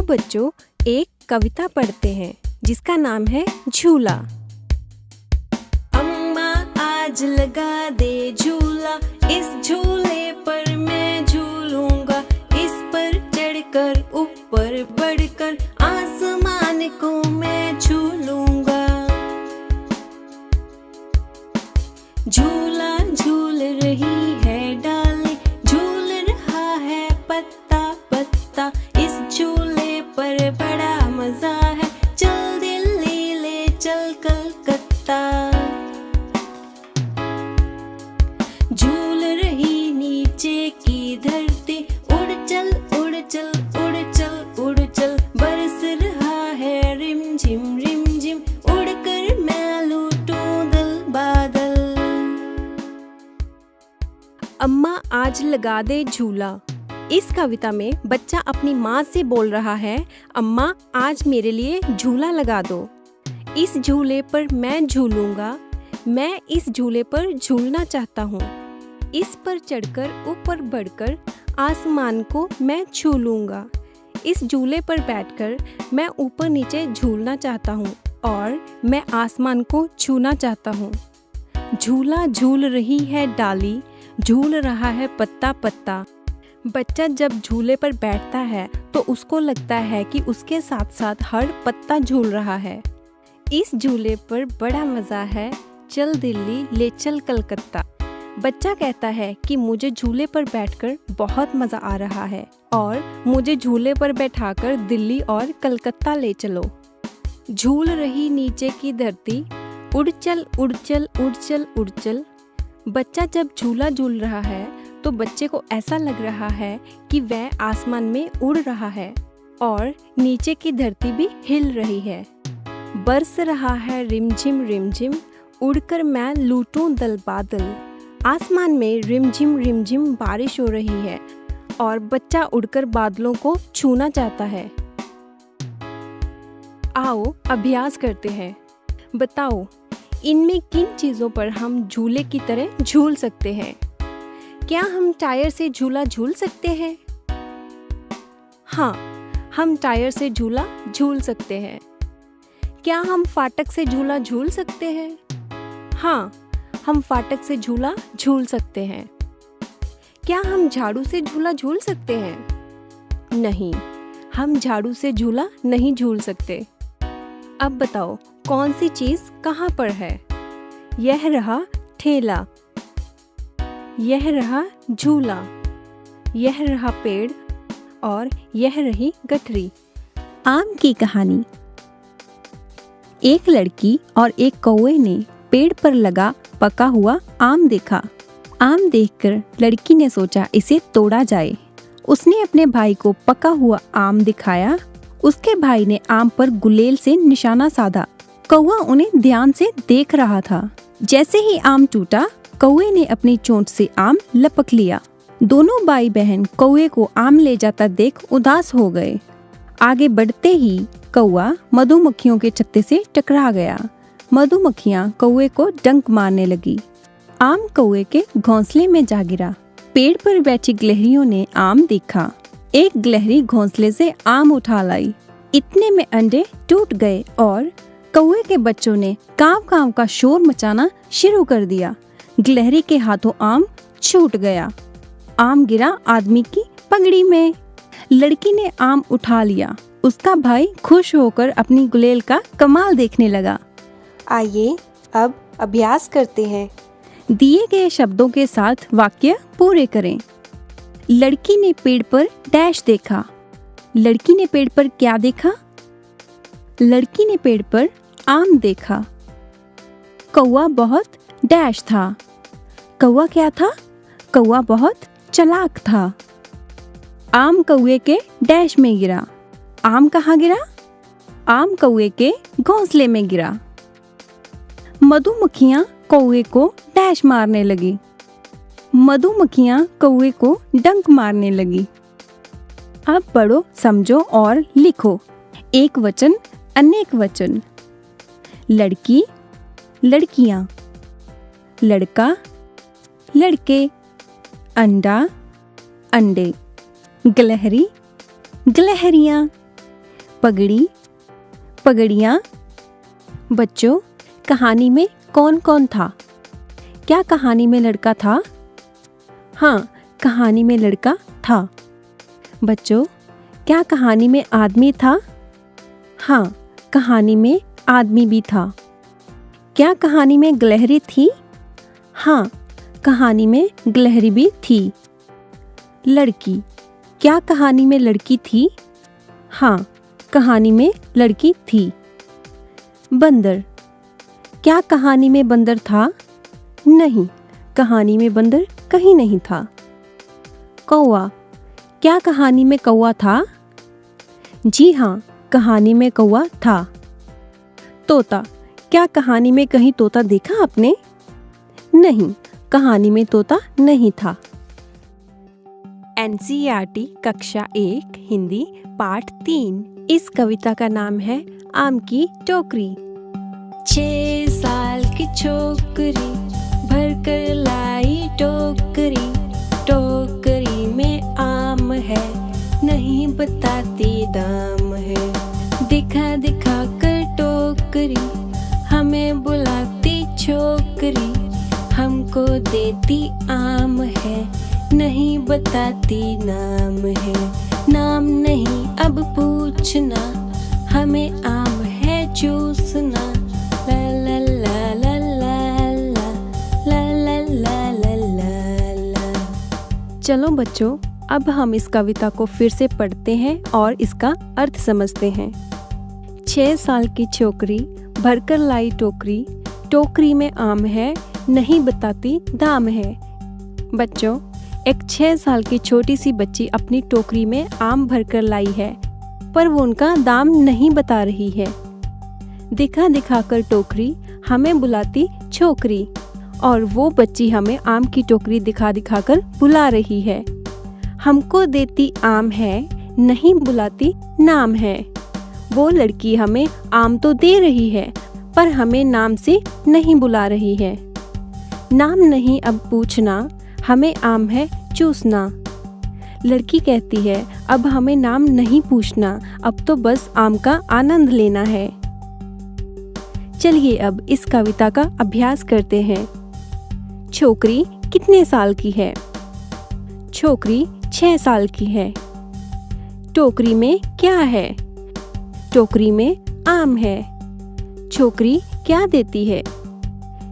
बच्चों, एक कविता पढ़ते हैं जिसका नाम है झूला। अम्मा आज लगा दे झूला, इस झूले पर मैं झूलूंगा, इस पर चढ़कर ऊपर बढ़कर आसमान को मैं छू लूंगा। झूला झूल रही है डाली, झूल रहा है पत्ता पत्ता, इस झूले पर बड़ा मजा है, चल दिल्ली ले चल कलकत्ता। झूल रही नीचे की धरती, उड़ चल उड़ चल उड़ चल उड़ चल, बरस रहा है रिम झिम उड़कर मैं लूटूं दिल बादल। अम्मा आज लगा दे झूला। इस कविता में बच्चा अपनी माँ से बोल रहा है, अम्मा आज मेरे लिए झूला लगा दो, इस झूले पर मैं झूलूंगा, मैं इस झूले पर झूलना चाहता हूँ, इस पर चढ़कर ऊपर बढ़कर आसमान को मैं छू लूंगा, इस झूले पर बैठकर मैं ऊपर नीचे झूलना चाहता हूँ और मैं आसमान को छूना चाहता हूँ। झूला झूल रही है डाली, झूल रहा है पत्ता पत्ता। बच्चा जब झूले पर बैठता है तो उसको लगता है कि उसके साथ साथ हर पत्ता झूल रहा है। इस झूले पर बड़ा मज़ा है, चल दिल्ली ले चल कलकत्ता। बच्चा कहता है कि मुझे झूले पर बैठकर बहुत मज़ा आ रहा है और मुझे झूले पर बैठाकर दिल्ली और कलकत्ता ले चलो। झूल रही नीचे की धरती, उड़ चल उड़ चल उड़ चल उड़ चल। बच्चा जब झूला झूल रहा है तो बच्चे को ऐसा लग रहा है कि वह आसमान में उड़ रहा है और नीचे की धरती भी हिल रही है। बरस रहा है रिमझिम उड़कर मैं लूटूं दल बादल। आसमान में रिमझिम बारिश हो रही है और बच्चा उड़कर बादलों को छूना चाहता है। आओ अभ्यास करते हैं। बताओ, इनमें किन चीज़ों पर हम झूले की तरह झूल सकते हैं? क्या हम टायर से झूला झूल सकते हैं? हाँ, हम टायर से झूला झूल सकते हैं। क्या हम फाटक से झूला झूल सकते हैं? हाँ, हम फाटक से झूला झूल सकते हैं। क्या हम झाड़ू से झूला झूल सकते हैं? नहीं, हम झाड़ू से झूला नहीं झूल सकते। अब बताओ, कौन सी चीज़ कहाँ पर है? यह रहा ठेला, यह रहा झूला, यह रहा पेड़ और यह रही गठरी। आम की कहानी। एक लड़की और एक कौवे ने पेड़ पर लगा पका हुआ आम देखा। आम देखकर लड़की ने सोचा इसे तोड़ा जाए। उसने अपने भाई को पका हुआ आम दिखाया। उसके भाई ने आम पर गुलेल से निशाना साधा। कौवा उन्हें ध्यान से देख रहा था। जैसे ही आम टूटा, कौवे ने अपनी चोंच से आम लपक लिया। दोनों भाई बहन कौवे को आम ले जाता देख उदास हो गए। आगे बढ़ते ही कौवा मधुमक्खियों के छत्ते से टकरा गया। मधुमक्खियां कौवे को डंक मारने लगी। आम कौवे के घोंसले में जा गिरा। पेड़ पर बैठी गिलहरियों ने आम देखा। एक गिलहरी घोंसले से आम उठा लाई। इतने में अंडे टूट गए और कौवे के बच्चों ने कांव कांव का शोर मचाना शुरू कर दिया। गिलहरी के हाथों आम छूट गया। आम गिरा आदमी की पगड़ी में। लड़की ने आम उठा लिया। उसका भाई खुश होकर अपनी गुलेल का कमाल देखने लगा। आइए अब अभ्यास करते हैं। दिए गए शब्दों के साथ वाक्य पूरे करें। लड़की ने पेड़ पर डैश देखा। लड़की ने पेड़ पर क्या देखा? लड़की ने पेड़ पर आम देखा। कौवा बहुत डैश था। कौवा क्या था? कौवा बहुत चालाक था। आम कौवे के डैश में गिरा। आम कहाँ गिरा? आम कौवे के घोंसले में गिरा। मधुमक्खियां कौवे को डैश मारने लगी। मधुमक्खियां कौवे को डंक मारने लगी। अब पढ़ो, समझो और लिखो। एक वचन, अनेक वचन। लड़की, लड़कियां। लड़का, लड़के। अंडा, अंडे। गिलहरी, गिलहरियां। पगड़ी, पगड़ियाँ। बच्चों, कहानी में कौन कौन था? क्या कहानी में लड़का था? हाँ, कहानी में लड़का था। बच्चों, क्या कहानी में आदमी था? हाँ, कहानी में आदमी भी था। क्या कहानी में गिलहरी थी? हाँ, कहानी में गिलहरी भी थी। लड़की, क्या कहानी में लड़की थी? हाँ, कहानी में लड़की थी। बंदर, क्या कहानी में बंदर था? नहीं, कहानी में बंदर कहीं नहीं था। कौवा, क्या कहानी में कौवा था? जी हाँ, कहानी में कौवा था। तोता, क्या कहानी में कहीं तोता देखा आपने? नहीं, कहानी में तोता नहीं था। NCERT कक्षा 1 हिंदी पाठ 3। इस कविता का नाम है आम की टोकरी। 6 साल की छोकरी भर कर लाई टोकरी, टोकरी में आम है नहीं बताती दाम है। दिखा दिखा कर टोकरी हमें बुलाती छोकरी, हमको देती आम है नहीं बताती नाम है। नाम नहीं अब पूछना, हमें आम है चूसना। ला ला ला ला ला ला ला ला ला ला ला। चलो बच्चों, अब हम इस कविता को फिर से पढ़ते हैं और इसका अर्थ समझते हैं। 6 साल की छोकरी भरकर लाई टोकरी, टोकरी में आम है नहीं बताती दाम है। बच्चों, एक 6 साल की छोटी सी बच्ची अपनी टोकरी में आम भरकर लाई है, पर वो उनका दाम नहीं बता रही है। दिखा दिखा कर टोकरी हमें बुलाती छोकरी, और वो बच्ची हमें आम की टोकरी दिखा दिखा कर बुला रही है। हमको देती आम है नहीं बुलाती नाम है। वो लड़की हमें आम तो दे रही है, पर हमें नाम से नहीं बुला रही है। नाम नहीं अब पूछना, हमें आम है चूसना। लड़की कहती है अब हमें नाम नहीं पूछना, अब तो बस आम का आनंद लेना है। चलिए अब इस कविता का अभ्यास करते हैं। छोकरी कितने साल की है? छोकरी 6 साल की है। टोकरी में क्या है? टोकरी में आम है। छोकरी क्या देती है?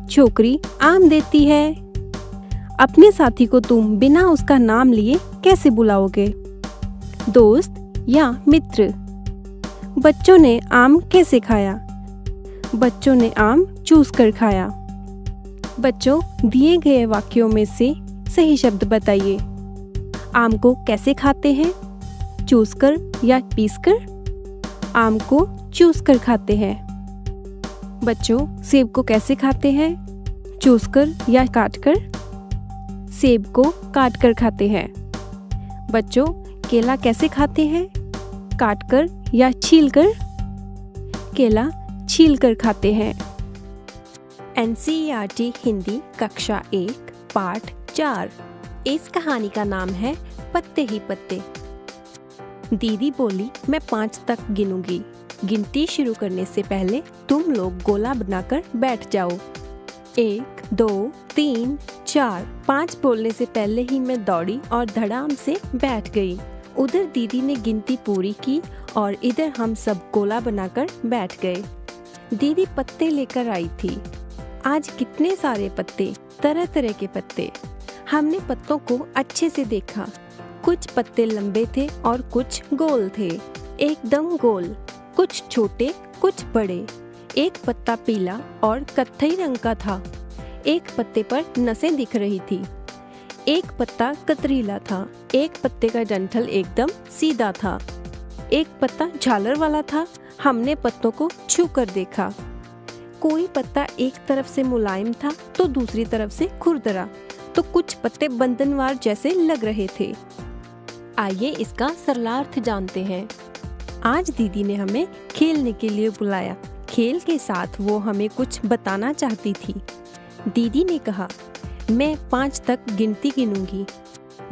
छोकरी आम देती है। अपने साथी को तुम बिना उसका नाम लिए कैसे बुलाओगे? दोस्त या मित्र? बच्चों ने आम कैसे खाया? बच्चों ने आम चूस कर खाया। बच्चों, दिए गए वाक्यों में से सही शब्द बताइए। आम को कैसे खाते हैं? चूस कर या पीस कर? आम को चूस कर खाते हैं। बच्चों, सेब को कैसे खाते हैं? चूस कर या काट कर? सेब को काट कर खाते हैं। बच्चों, केला कैसे खाते हैं? काट कर या छील कर? केला छील कर खाते हैं। NCERT हिंदी कक्षा 1 पाठ 4। इस कहानी का नाम है पत्ते ही पत्ते। दीदी बोली, मैं 5 तक गिनूंगी। गिनती शुरू करने से पहले तुम लोग गोला बनाकर बैठ जाओ। 1 2 3 4। 5 बोलने से पहले ही मैं दौड़ी और धड़ाम से बैठ गई। उधर दीदी ने गिनती पूरी की और इधर हम सब गोला बनाकर बैठ गए। दीदी पत्ते लेकर आई थी। आज कितने सारे पत्ते, तरह तरह के पत्ते। हमने पत्तों को अच्छे से देखा। कुछ पत्ते लंबे थे और कुछ गोल थे, एकदम गोल। कुछ छोटे कुछ बड़े। एक पत्ता पीला और कत्थई रंग का था। एक पत्ते पर नसें दिख रही थी। एक पत्ता कतरीला था। एक पत्ते का डंठल एकदम सीधा था। एक पत्ता झालर वाला था। हमने पत्तों को छू कर देखा। कोई पत्ता एक तरफ से मुलायम था तो दूसरी तरफ से खुरदरा, तो कुछ पत्ते बंधनवार जैसे लग रहे थे। आइए इसका सरलार्थ जानते हैं। आज दीदी ने हमें खेलने के लिए बुलाया। खेल के साथ वो हमें कुछ बताना चाहती थी। दीदी ने कहा, मैं 5 तक गिनती गिनूंगी।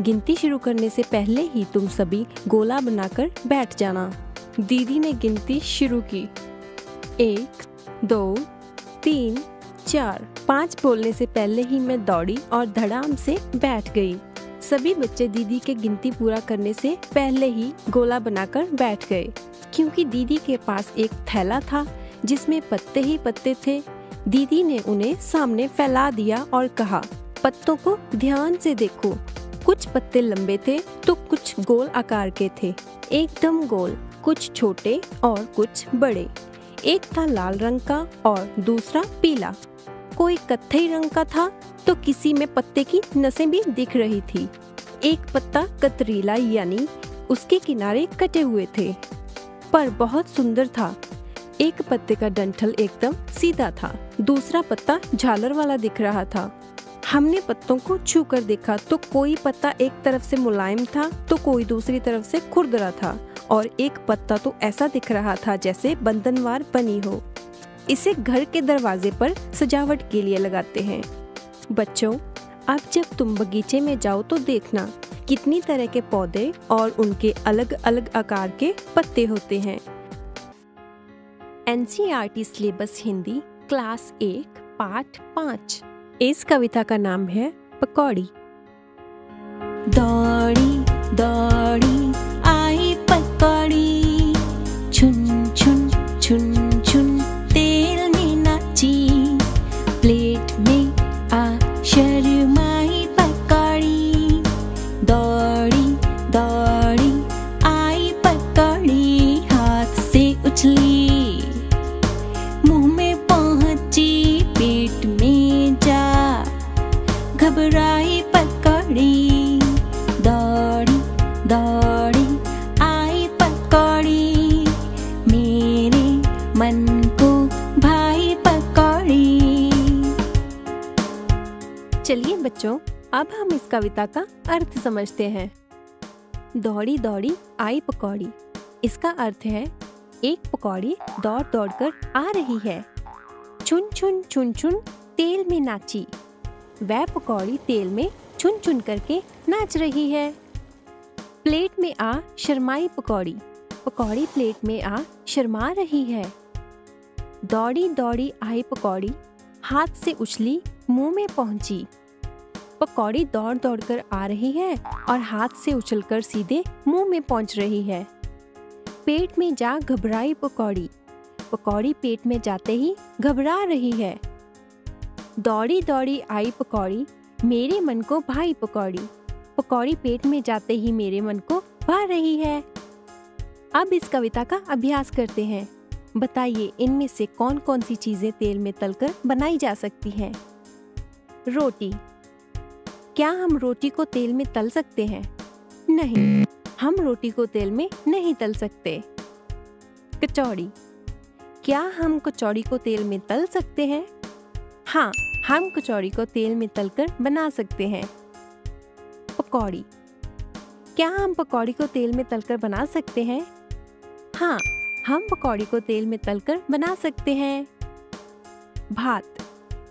गिनती शुरू करने से पहले ही तुम सभी गोला बनाकर बैठ जाना। दीदी ने गिनती शुरू की। 1, 2, 3, 4, 5 बोलने से पहले ही मैं दौड़ी और धड़ाम से बैठ गई। सभी बच्चे दीदी के गिनती पूरा करने से पहले ही गोला बनाकर बैठ गए, क्योंकि दीदी के पास एक थैला था जिसमें पत्ते ही पत्ते थे। दीदी ने उन्हें सामने फैला दिया और कहा, पत्तों को ध्यान से देखो। कुछ पत्ते लंबे थे तो कुछ गोल आकार के थे, एकदम गोल, कुछ छोटे और कुछ बड़े। एक था लाल रंग का और दूसरा पीला। कोई कत्थई रंग का था तो किसी में पत्ते की नसें भी दिख रही थी। एक पत्ता कतरीला यानी उसके किनारे कटे हुए थे, पर बहुत सुंदर था। एक पत्ते का डंठल एकदम सीधा था, दूसरा पत्ता झालर वाला दिख रहा था। हमने पत्तों को छू कर देखा तो कोई पत्ता एक तरफ से मुलायम था तो कोई दूसरी तरफ से खुरदरा था, और एक पत्ता तो ऐसा दिख रहा था जैसे बंधनवार बनी हो। इसे घर के दरवाजे पर सजावट के लिए लगाते हैं। बच्चों, अब जब तुम बगीचे में जाओ तो देखना कितनी तरह के पौधे और उनके अलग अलग आकार के पत्ते होते हैं। NCERT सिलेबस हिंदी क्लास 1 पाठ 5। इस कविता का नाम है पकौड़ी। दौड़ी दौड़ी आई पकौड़ी, छुन छुन छुन छुन तेल में नाची, प्लेट में आ शर्माई पकौड़ी। दौड़ी दौड़ी आई पकौड़ी, हाथ से उछली, मुंह में पहुंची, पेट में जा घबराई पकौड़ी। दौड़ी दौड़ी आई पकौड़ी, मेरे मन को भाई पकौड़ी। चलिए बच्चों, अब हम इस कविता का अर्थ समझते हैं। दौड़ी दौड़ी आई पकौड़ी, इसका अर्थ है एक पकौड़ी दौड़ दौड़ कर आ रही है। चुन चुन चुन चुन तेल में नाची, वह पकौड़ी तेल में चुन चुन करके नाच रही है। प्लेट में आ शर्माई पकौड़ी, पकौड़ी प्लेट में आ शर्मा रही है। दौड़ी दौड़ी आई पकौड़ी, हाथ से उछली, मुंह में पहुंची। पकौड़ी दौड़ दौड़ कर आ रही है और हाथ से उछलकर सीधे मुंह में पहुंच रही है। पेट में जा घबराई पकौड़ी, पकौड़ी पेट में जाते ही घबरा रही है। दौड़ी दौड़ी आई पकौड़ी, मेरे मन को भाई पकौड़ी, पकौड़ी पेट में जाते ही मेरे मन को भा रही है। अब इस कविता का अभ्यास करते हैं। बताइए, इनमें से कौन कौन सी चीजें तेल में तलकर बनाई जा सकती हैं? रोटी। क्या हम रोटी को तेल में तल सकते हैं? नहीं, हम रोटी को तेल में नहीं तल सकते। कचौड़ी। क्या हम कचौड़ी को तेल में तल सकते हैं? हाँ, हम कचौड़ी को तेल में तलकर बना सकते हैं। पकौड़ी। क्या हम पकौड़ी को तेल में तलकर बना सकते हैं? हाँ, हम पकौड़ी को तेल में तलकर बना सकते हैं। भात।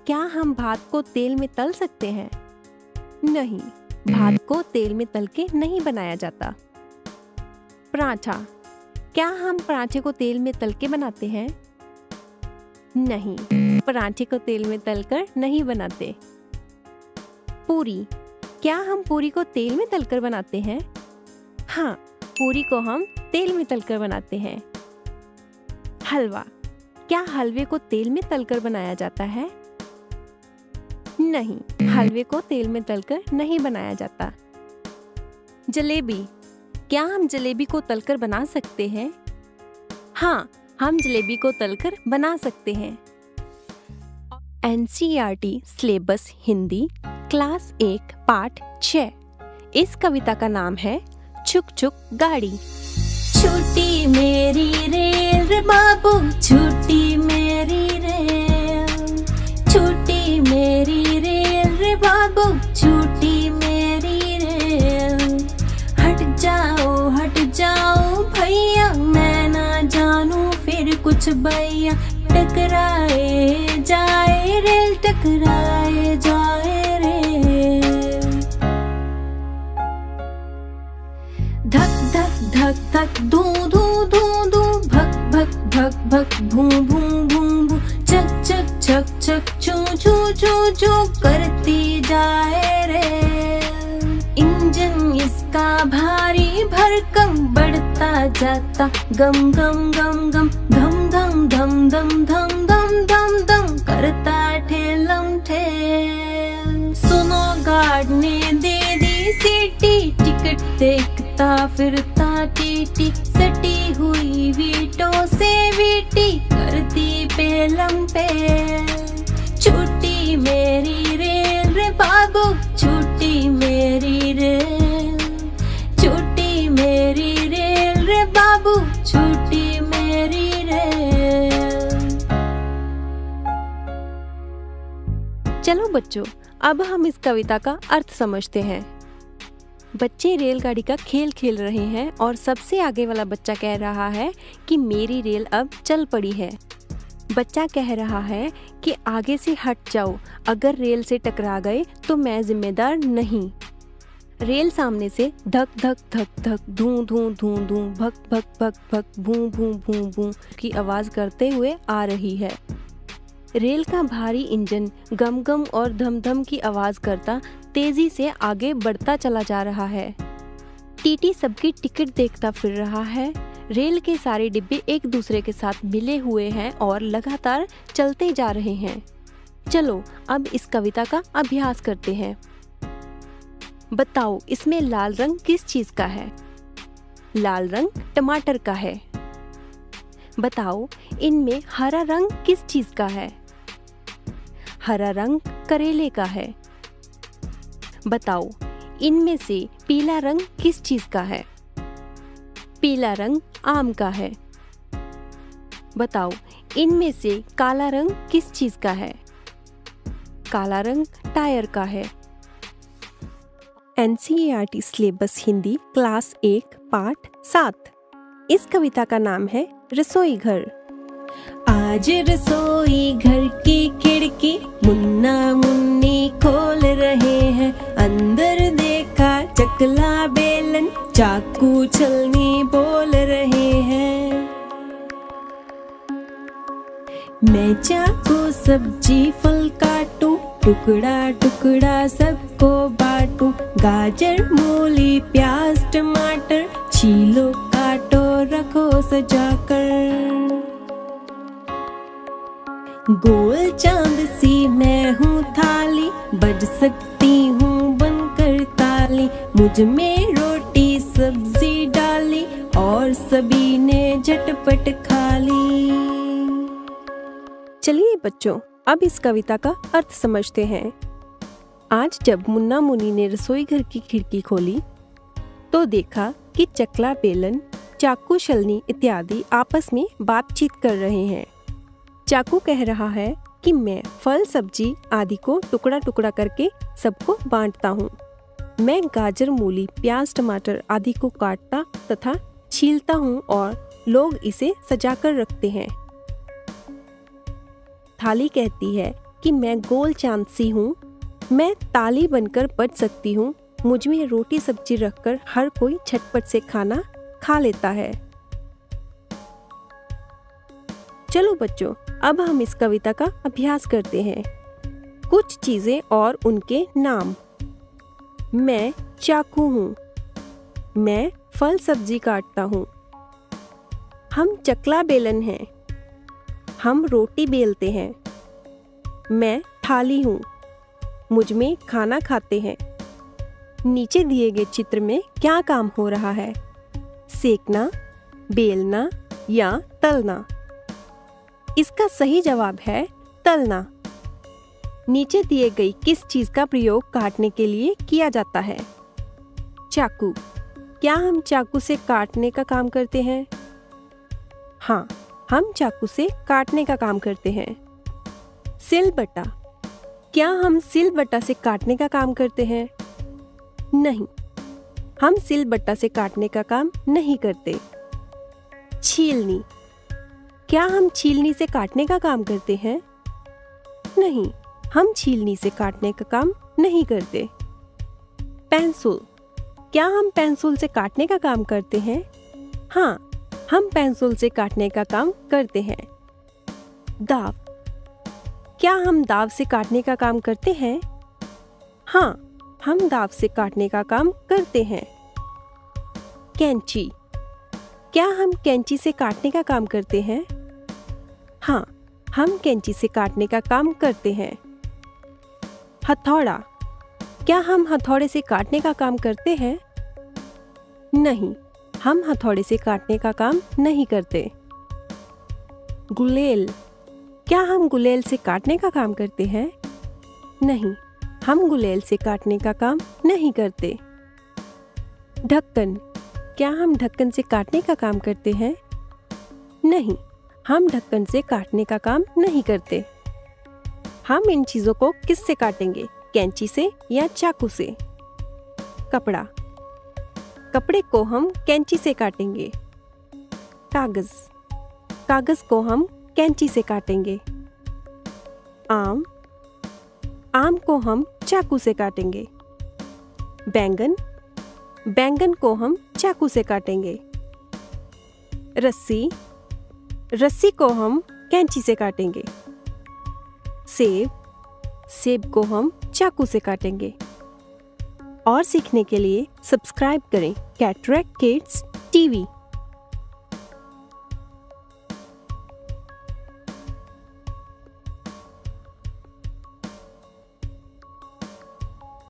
क्या हम भात को तेल में तल सकते हैं? नहीं, भात को तेल में तल के नहीं बनाया जाता। पराठा। क्या हम पराठे को तेल में तल के बनाते हैं? नहीं, पराठे को तेल में तलकर नहीं बनाते। पूरी। क्या हम पूरी को तेल में तलकर बनाते हैं? हाँ, पूरी को हम तेल में तलकर बनाते हैं। हलवा। क्या हलवे को तेल में तलकर बनाया जाता है? नहीं, हलवे को तेल में तलकर नहीं बनाया जाता। जलेबी। क्या हम जलेबी को तलकर बना सकते हैं? हाँ, हम जलेबी को तलकर बना सकते हैं। NCERT सिलेबस हिंदी क्लास 1 पाठ 6। इस कविता का नाम है छुक छुक गाड़ी। छूटी मेरी रेल रे बाबू, छूटी मेरी रेल, छूटी मेरी रेल रे बाबू, छूटी मेरी रेल। हट जाओ भैया, मैं ना जानू फिर कुछ भैया। टकराए जाए रेल, टकराए जाए रेल। धक धक धक धक, दू दू दू दू, बजाता गम गम गम गम धम धम धम धम धम धम धम धम करता ठेलम ठेल। सुनो गार्ड ने दे दी सीटी, टिकट देखता फिरता टीटी, सटी हुई वीटों से वीटी करती पेलम पेल। छूटी मेरी रेल रे बाबू, छूटी मेरी रेल, छूटी मेरी रेल रे बाबू, छूटी मेरी रेल। चलो बच्चों, अब हम इस कविता का अर्थ समझते हैं। बच्चे रेलगाड़ी का खेल खेल रहे हैं और सबसे आगे वाला बच्चा कह रहा है कि मेरी रेल अब चल पड़ी है। बच्चा कह रहा है कि आगे से हट जाओ, अगर रेल से टकरा गए तो मैं जिम्मेदार नहीं। रेल सामने से धक धक धक धक धूं धूं धूं धूं भक भक भक भक भूं भूं भूं भूं की आवाज करते हुए आ रही है। रेल का भारी इंजन गम गम और धम धम की आवाज करता तेजी से आगे बढ़ता चला जा रहा है। टीटी सबकी टिकट देखता फिर रहा है। रेल के सारे डिब्बे एक दूसरे के साथ मिले हुए हैं और लगातार चलते जा रहे हैं। चलो अब इस कविता का अभ्यास करते हैं। बताओ इसमें लाल रंग किस चीज का है? लाल रंग टमाटर का है। बताओ इनमें हरा रंग किस चीज का है? हरा रंग करेले का है। बताओ इनमें से पीला रंग किस चीज का है? पीला रंग आम का है। बताओ इनमें से काला रंग किस चीज का है? काला रंग टायर का है। NCERT सिलेबस हिंदी क्लास 1 पाठ 7। इस कविता का नाम है रसोई घर। आज रसोई घर की खिड़की मुन्ना मुन्नी खोल रहे हैं। अंदर देखा चकला बेलन चाकू छलनी बोल रहे हैं। मैं चाकू सब्जी फल काटूं, टुकड़ा टुकड़ा सबको बांटूं। गाजर मूली प्याज टमाटर छीलो काटो रखो सजाकर। गोल चांद सी मैं हूँ थाली, बज सकती हूँ बनकर ताली। मुझ में रोटी सब्जी डाली और सभी ने झटपट खा ली। चलिए बच्चों, अब इस कविता का अर्थ समझते हैं। आज जब मुन्ना मुन्नी ने रसोई घर की खिड़की खोली तो देखा कि चकला बेलन चाकू छलनी इत्यादि आपस में बातचीत कर रहे हैं। चाकू कह रहा है कि मैं फल सब्जी आदि को टुकड़ा टुकड़ा करके सबको बांटता हूँ। मैं गाजर मूली प्याज टमाटर आदि को काटता तथा छीलता हूँ और लोग इसे सजाकर रखते हैं। थाली कहती है कि मैं गोल चांद सी हूँ, मैं ताली बनकर बच सकती हूँ। मुझ में रोटी सब्जी रखकर हर कोई झटपट से खाना खा लेता है। चलो बच्चों, अब हम इस कविता का अभ्यास करते हैं। कुछ चीजें और उनके नाम। मैं चाकू हूँ, मैं फल सब्जी काटता हूँ। हम चकला बेलन हैं, हम रोटी बेलते हैं। मैं थाली हूँ, मुझ में खाना खाते हैं। नीचे दिए गए चित्र में क्या काम हो रहा है? सेकना, बेलना या तलना? इसका सही जवाब है तलना। नीचे दिए गई किस चीज का प्रयोग काटने के लिए किया जाता है? चाकू। क्या हम चाकू से काटने का काम करते हैं? हाँ, हम चाकू से काटने का काम करते हैं। सिलबट्टा। क्या हम सिलबट्टा से काटने का काम करते हैं? नहीं, हम सिलबट्टा से काटने का काम नहीं करते। छीलनी। क्या हम छीलनी से काटने का काम करते हैं? नहीं, हम छीलनी से काटने का काम नहीं करते। पेंसिल। क्या हम पेंसिल से काटने का काम करते हैं? हाँ, हम पेंसिल से काटने का काम करते हैं। दाव। क्या हम दाव से काटने का काम करते हैं? हाँ, हम दाव से काटने का काम करते हैं। कैंची। क्या हम कैंची से काटने का काम करते हैं? हाँ, हम कैंची से काटने का काम करते हैं। हथौड़ा, क्या हम हथौड़े से काटने का काम करते हैं? नहीं, हम हथौड़े से काटने का काम नहीं करते। गुलेल, क्या हम गुलेल से काटने का काम करते हैं? नहीं, हम गुलेल से काटने का काम नहीं करते। ढक्कन, क्या हम ढक्कन से काटने का काम करते हैं? नहीं, हम ढक्कन से काटने का काम नहीं करते। हम इन चीजों को किससे काटेंगे, कैंची से या चाकू से? कपड़ा, कपड़े को हम कैंची से काटेंगे। कागज, कागज को हम कैंची से काटेंगे। आम, आम को हम चाकू से काटेंगे। बैंगन, बैंगन को हम चाकू से काटेंगे। रस्सी, रस्सी को हम कैंची से काटेंगे। सेब, सेब को हम चाकू से काटेंगे। और सीखने के लिए सब्सक्राइब करें कैटरैक्ट किड्स टीवी।